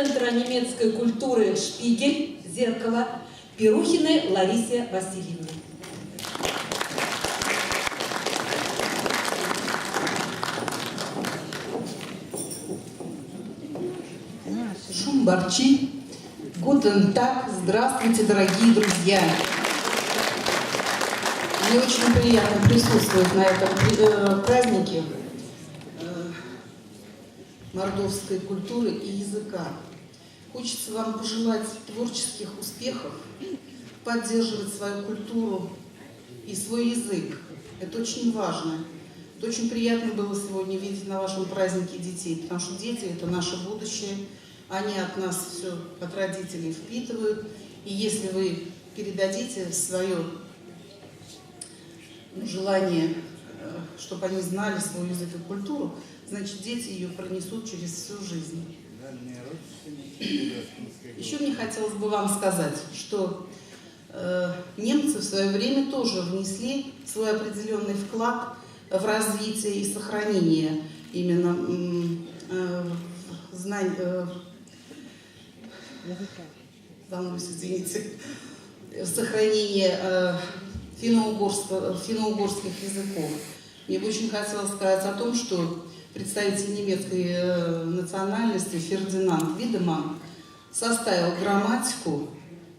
Центра немецкой культуры «Шпигель», «Зеркало» Перухиной Ларисе Васильевне. Шумбарчи. Гутен так. Здравствуйте, дорогие друзья. Мне очень приятно присутствовать на этом празднике мордовской культуры и языка. Хочется вам пожелать творческих успехов, поддерживать свою культуру и свой язык. Это очень важно. Это очень приятно было сегодня видеть на вашем празднике детей, потому что дети – это наше будущее. Они от нас все, от родителей впитывают. И если вы передадите свое желание, чтобы они знали свой язык и культуру, значит, дети ее пронесут через всю жизнь. Еще мне хотелось бы вам сказать, что немцы в свое время тоже внесли свой определенный вклад в развитие и сохранение именно знаний, сохранение финно-угорских языков. Мне бы очень хотелось сказать о том, что представитель немецкой национальности Фердинанд Видеман составил грамматику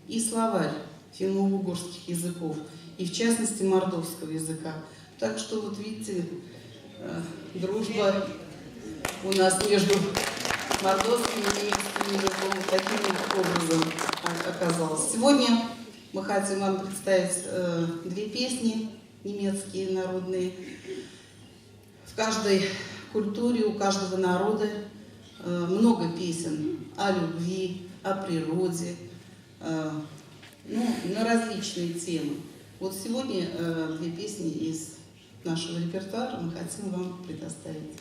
и словарь финно-угорских языков, и в частности мордовского языка. Так что вот видите, дружба у нас между мордовским и немецким языком таким образом оказалась. Сегодня мы хотим вам представить две песни немецкие, народные. В каждой культуре, у каждого народа много песен о любви, о природе, на различные темы. Вот сегодня две песни из нашего репертуара мы хотим вам предоставить.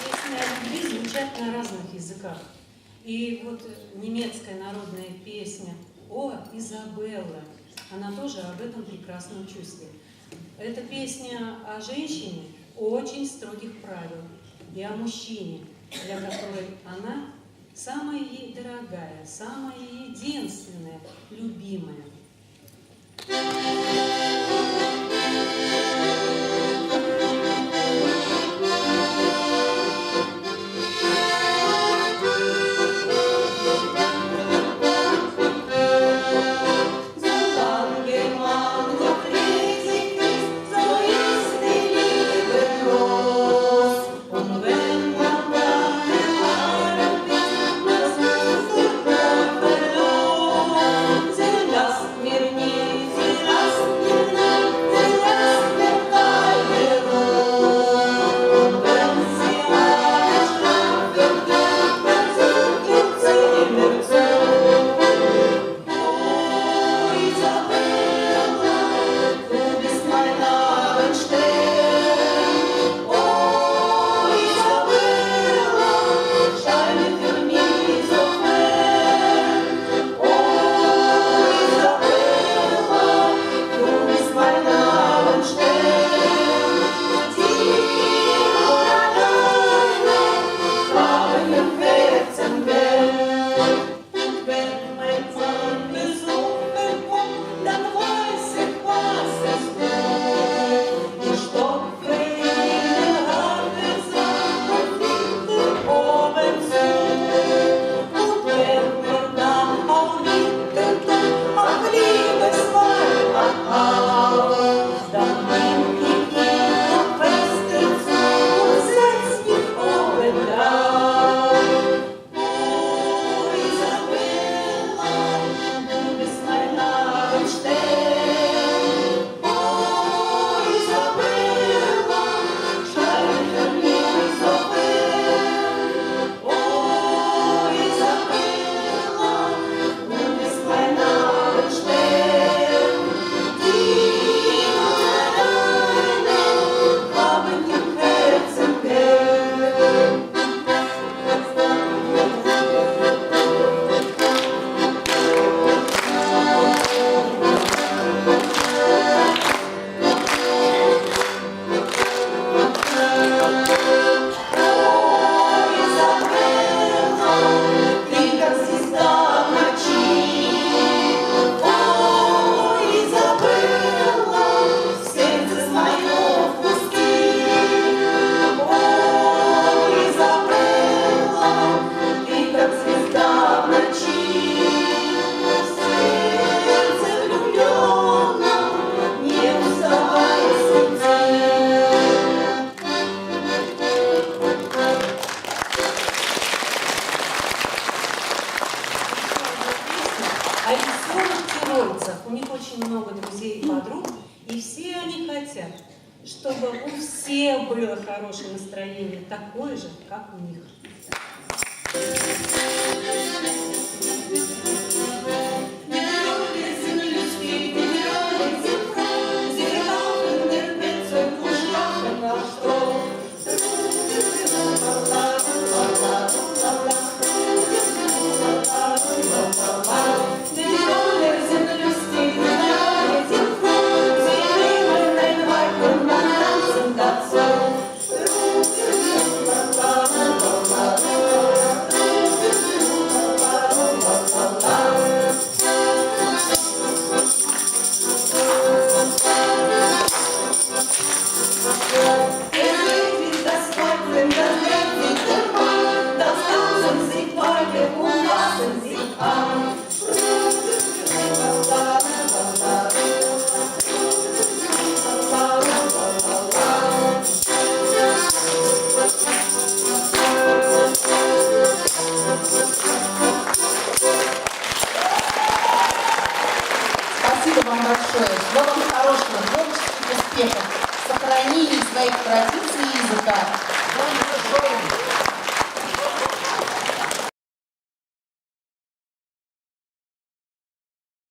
Песни о любви звучат на разных языках. И вот немецкая народная песня «О, Изабелла», она тоже об этом прекрасном чувстве. Это песня о женщине очень строгих правил и о мужчине, для которой она самая ей дорогая, самая единственная, любимая. Lass друзей и подруг, и все они хотят, чтобы у всех было хорошее настроение, такое же, как у них. Спасибо вам большое. Всего вам хорошего, творческих успехов, сохранения своих традиций и языка.